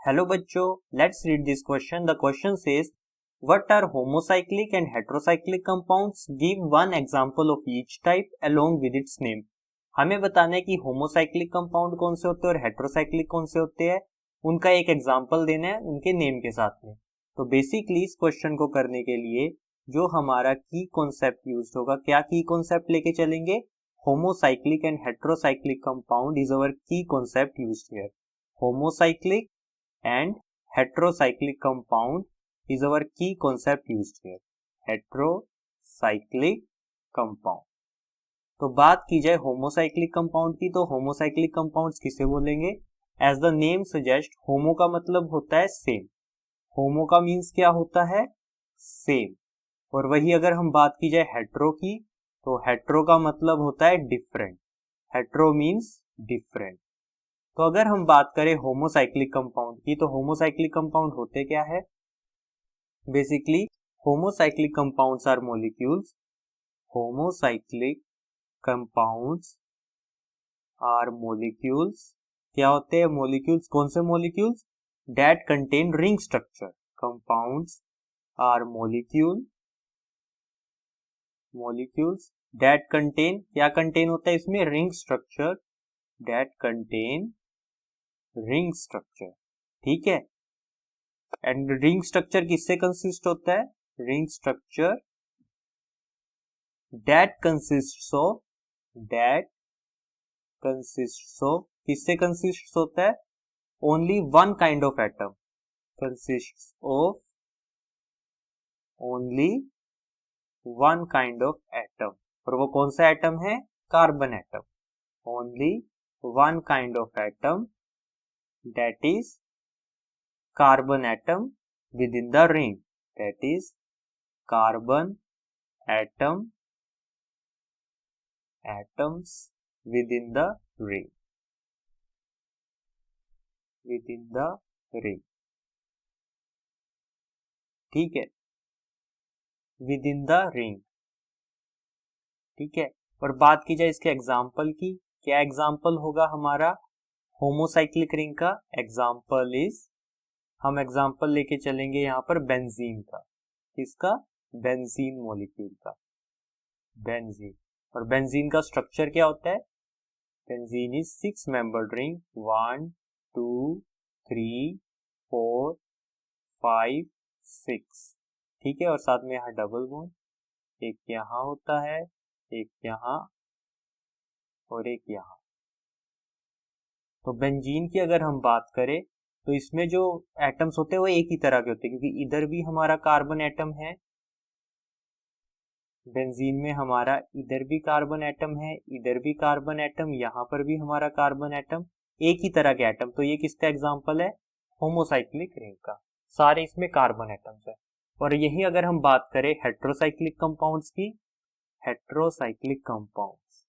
Hello बच्चों, let's read this question. The question says, what are homocyclic and heterocyclic compounds? Give one example of each type along with its name. हमें बताना है कि homocyclic compound कौन से होते हैं और हेटेरोसाइक्लिक कौन से होते हैं, उनका एक एग्जांपल देना है उनके नेम के साथ में। तो बेसिकली इस क्वेश्चन को करने के लिए जो हमारा की कॉन्सेप्ट यूज होगा, क्या की कॉन्सेप्ट लेके चलेंगे? Homocyclic and heterocyclic compound is our key concept used here. Homocyclic and heterocyclic compound is our key concept used here. heterocyclic compound. तो बात की जाए होमोसाइक्लिक कंपाउंड की, तो होमोसाइक्लिक कंपाउंड्स किसे बोलेंगे? एज द नेम सजेस्ट, होमो का मतलब होता है सेम. होमो का मीन्स क्या होता है? सेम. और वही अगर हम बात की जाए हेट्रो की, तो हेट्रो का मतलब होता है डिफरेंट. Hetero means different. तो अगर हम बात करें होमोसाइक्लिक कंपाउंड की, तो होमोसाइक्लिक कंपाउंड होते क्या है? Basically homocyclic compounds are molecules. Homocyclic compounds are molecules. क्या होते हैं मॉलिक्यूल्स? कौन से molecules? That contain ring structure. Compounds are molecules that contain, क्या कंटेन होता है इसमें? Ring structure. That contain ring structure. ठीक है. एंड रिंग स्ट्रक्चर किससे कंसिस्ट होता है? Ring structure that consists of किससे कंसिस्ट होता है? Only one kind of atom. Consist of only one kind of atom. और वो कौन सा एटम है? Carbon atom. Only one kind of atom, that is carbon atom within the ring. That is carbon atoms within the ring. ठीक है, within the ring. ठीक है. और बात की जाए इसके एग्जाम्पल की, क्या एग्जाम्पल होगा हमारा होमोसाइक्लिक रिंग का? एग्जाम्पल इज, हम एग्जाम्पल लेके चलेंगे यहाँ पर बेंजीन का. किसका? बेंजीन मॉलिक्यूल का. बेंजीन. और बेंजीन का स्ट्रक्चर क्या होता है? Benzene is 6 membered ring. 1 2 3 4 5 6. ठीक है. और साथ में यहाँ डबल बॉन्ड, एक यहाँ होता है, एक यहाँ और एक यहाँ. तो बेंजीन की अगर हम बात करें, तो इसमें जो एटम्स होते हैं वो एक ही तरह के होते हैं, क्योंकि इधर भी हमारा कार्बन एटम है. बेंजीन में हमारा इधर भी कार्बन एटम है, इधर भी कार्बन एटम, यहाँ पर भी हमारा कार्बन एटम, एक ही तरह के एटम. तो ये किसका एग्जांपल है? होमोसाइक्लिक रिंग का. सारे इसमें कार्बन एटम्स है. और यही अगर हम बात करें हेटेरोसाइक्लिक कंपाउंड्स की, हेटेरोसाइक्लिक कंपाउंड्स.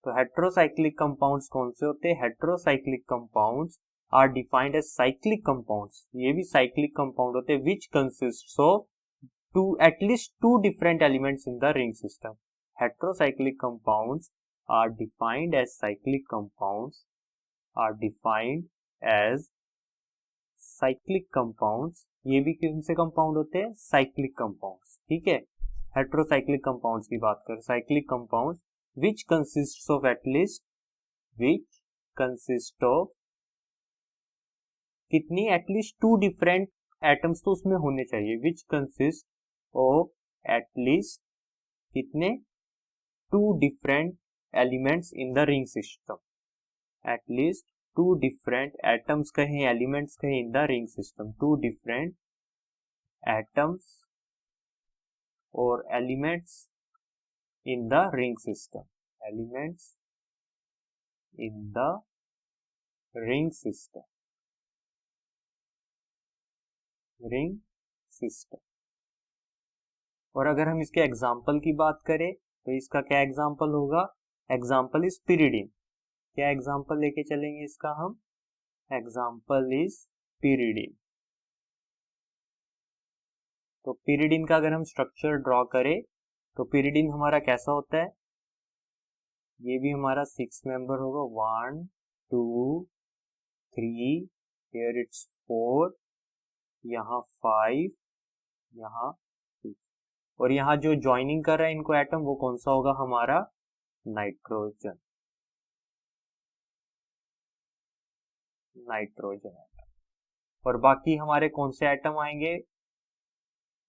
तो हेटेरोसाइक्लिक कंपाउंड्स कौन से होते हैं? Heterocyclic compounds are defined as cyclic compounds. ये भी साइक्लिक कंपाउंड होते हैं which consists of at least two different elements in the ring system. Heterocyclic compounds are defined as cyclic compounds, ये भी कौन से कंपाउंड होते हैं? Cyclic compounds. ठीक है. हेटेरोसाइक्लिक कंपाउंड्स की बात करें, cyclic compounds which consists of कितनी? एटलीस्ट टू डिफरेंट एटम्स तो उसमें होने चाहिए. विच कंसिस्ट ऑफ एटलीस्ट कितने? Two different elements in the ring system. At least two different atoms कहें, एलिमेंट्स कहें, in the ring system. Two different atoms और elements in the ring system. Elements in the ring system. और अगर हम इसके example की बात करें, तो इसका क्या एग्जाम्पल होगा? Example is pyridine. क्या एग्जाम्पल लेके चलेंगे इसका हम? Example is pyridine. तो पिरिडीन का अगर हम स्ट्रक्चर ड्रॉ करें, तो पिरिडीन हमारा कैसा होता है? ये भी हमारा 6 मेंबर होगा, 1 2 3, हियर इट्स 4, यहाँ 5, यहाँ 6, और यहाँ जो ज्वाइनिंग कर रहा है इनको एटम वो कौन सा होगा हमारा नाइट्रोजन, नाइट्रोजन एटम। और बाकी हमारे कौन से एटम आएंगे,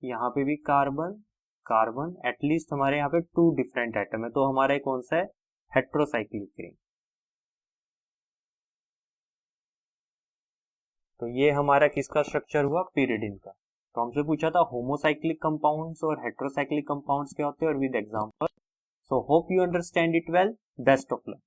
यहाँ पे भी कार्बन, कार्बन, एटलीस्ट हमारे यहाँ पे 2 डिफरेंट एटम है, तो हमारा कौन सा है हेट्रोसाइक्लिक रिंग। तो ये हमारा किसका स्ट्रक्चर हुआ, pyridine का। तो हमसे पूछा था होमोसाइक्लिक कंपाउंड्स और हेट्रोसाइक्लिक कंपाउंड्स क्या होते हैं और with example. So hope you understand it well, best of luck.